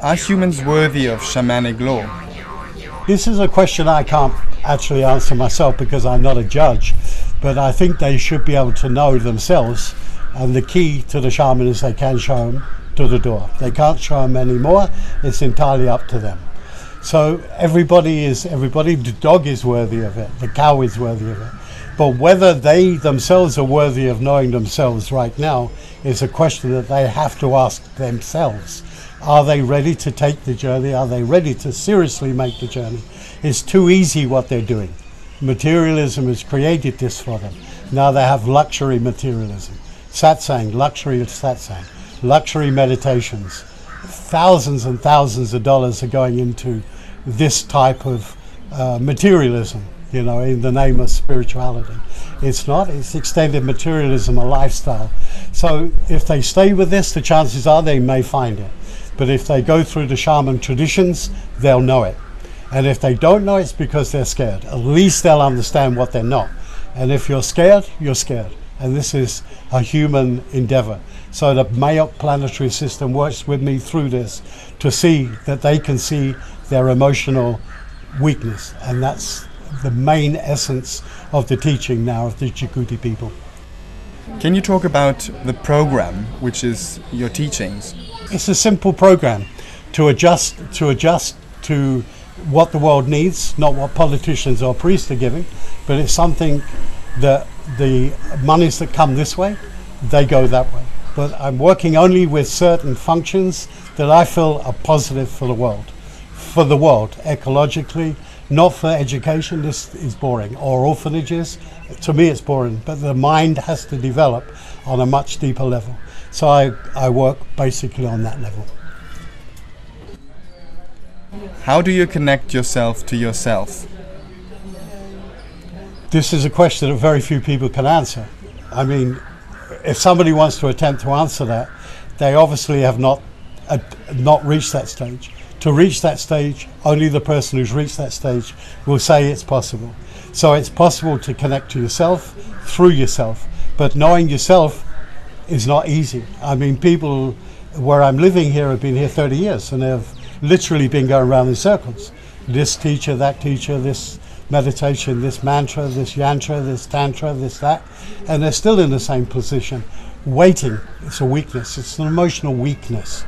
Are humans worthy of shamanic law? This is a question I can't actually answer myself because I'm not a judge, but I think they should be able to know themselves, and the key to the shaman is they can show them to the door. They can't show them anymore, it's entirely up to them. So everybody, the dog is worthy of it, the cow is worthy of it. But whether they themselves are worthy of knowing themselves right now is a question that they have to ask themselves. Are they ready to take the journey? Are they ready to seriously make the journey? It's too easy what they're doing. Materialism has created this for them. Now they have luxury materialism. Satsang, luxury of satsang, luxury meditations. Thousands and thousands of dollars are going into this type of materialism, you know, in the name of spirituality. It's not, it's extended materialism, a lifestyle. So if they stay with this, the chances are they may find it. But if they go through the shaman traditions, they'll know it. And if they don't know, it's because they're scared. At least they'll understand what they're not. And if you're scared, you're scared. And this is a human endeavor. So the Mayok planetary system works with me through this to see that they can see their emotional weakness. And that's the main essence of the teaching now of the Jakuti people. Can you talk about the program, which is your teachings? It's a simple program to adjust to what the world needs, not what politicians or priests are giving, but it's something that the monies that come this way, they go that way. But I'm working only with certain functions that I feel are positive for the world, ecologically, not for education. This is boring, or orphanages. To me it's boring, but the mind has to develop on a much deeper level. So I work basically on that level. How do you connect yourself to yourself? This is a question that very few people can answer. I mean, if somebody wants to attempt to answer that, they obviously have not reached that stage. To reach that stage, only the person who's reached that stage will say it's possible. So it's possible to connect to yourself through yourself, but knowing yourself is not easy. I mean, people where I'm living here have been here 30 years and they've literally been going around in circles. This teacher, that teacher, this meditation, this mantra, this yantra, this tantra, this that, and they're still in the same position, waiting. It's a weakness, it's an emotional weakness.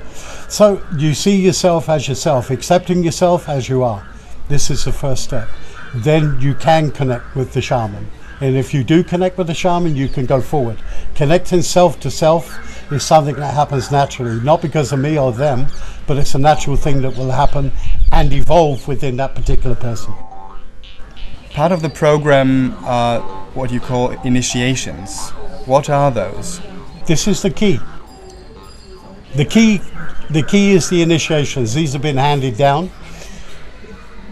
So you see yourself as yourself, accepting yourself as you are. This is the first step. Then you can connect with the shaman. And if you do connect with the shaman, you can go forward. Connecting self to self is something that happens naturally, not because of me or them, but it's a natural thing that will happen and evolve within that particular person. Part of the program are what you call initiations. What are those? This is the key. The key is the initiations. These have been handed down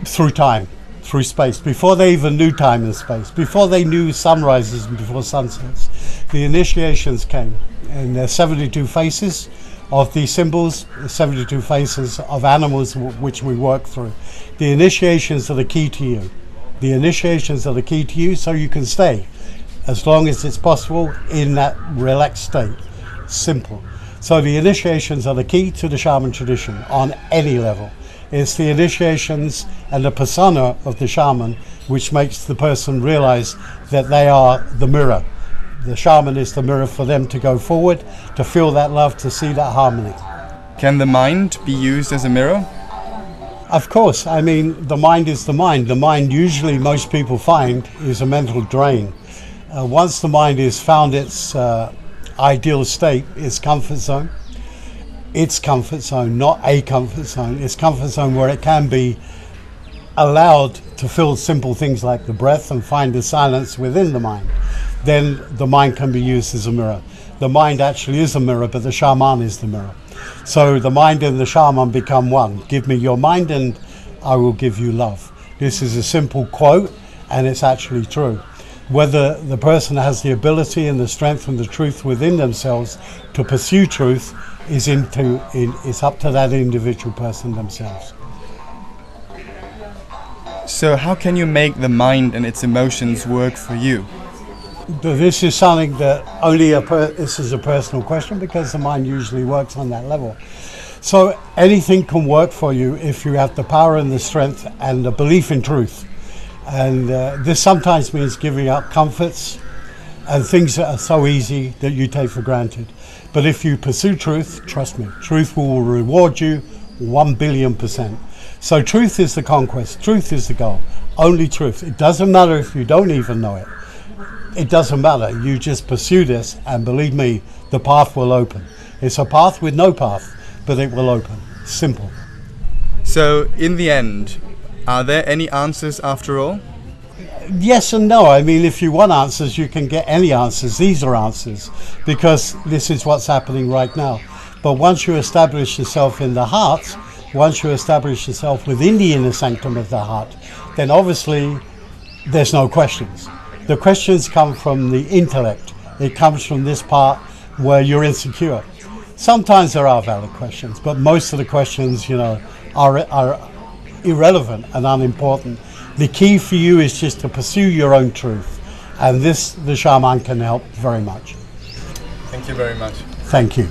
through time, through space, before they even knew time and space, before they knew sunrises and before sunsets. The initiations came, and there's 72 faces of these symbols, 72 faces of animals which we work through. The initiations are the key to you. The initiations are the key to you, so you can stay as long as it's possible in that relaxed state. Simple. So the initiations are the key to the shaman tradition on any level. It's the initiations and the persona of the shaman which makes the person realize that they are the mirror. The shaman is the mirror for them to go forward, to feel that love, to see that harmony. Can the mind be used as a mirror? Of course. I mean, the mind is the mind. The mind, usually most people find, is a mental drain. Once the mind has found its ideal state, its comfort zone, not a comfort zone, its comfort zone where it can be allowed to feel simple things like the breath and find the silence within the mind, then the mind can be used as a mirror. The mind actually is a mirror, but the shaman is the mirror. So the mind and the shaman become one. Give me your mind and I will give you love. This is a simple quote, and it's actually true. Whether the person has the ability and the strength and the truth within themselves to pursue truth it's up to that individual person themselves. So how can you make the mind and its emotions work for you? This is something that this is a personal question, because the mind usually works on that level. So anything can work for you if you have the power and the strength and the belief in truth. And this sometimes means giving up comforts and things that are so easy that you take for granted. But if you pursue truth, trust me, truth will reward you 1,000,000,000%. So truth is the conquest, truth is the goal, only truth. It doesn't matter if you don't even know it. It doesn't matter, you just pursue this, and believe me, the path will open. It's a path with no path, but it will open. Simple. So in the end, are there any answers after all? Yes and no. I mean, if you want answers, you can get any answers. These are answers, because this is what's happening right now. But once you establish yourself in the heart, once you establish yourself within the inner sanctum of the heart, then obviously there's no questions. The questions come from the intellect. It comes from this part where you're insecure. Sometimes there are valid questions, but most of the questions, are irrelevant and unimportant. The key for you is just to pursue your own truth, and this, the shaman can help very much. Thank you very much. Thank you.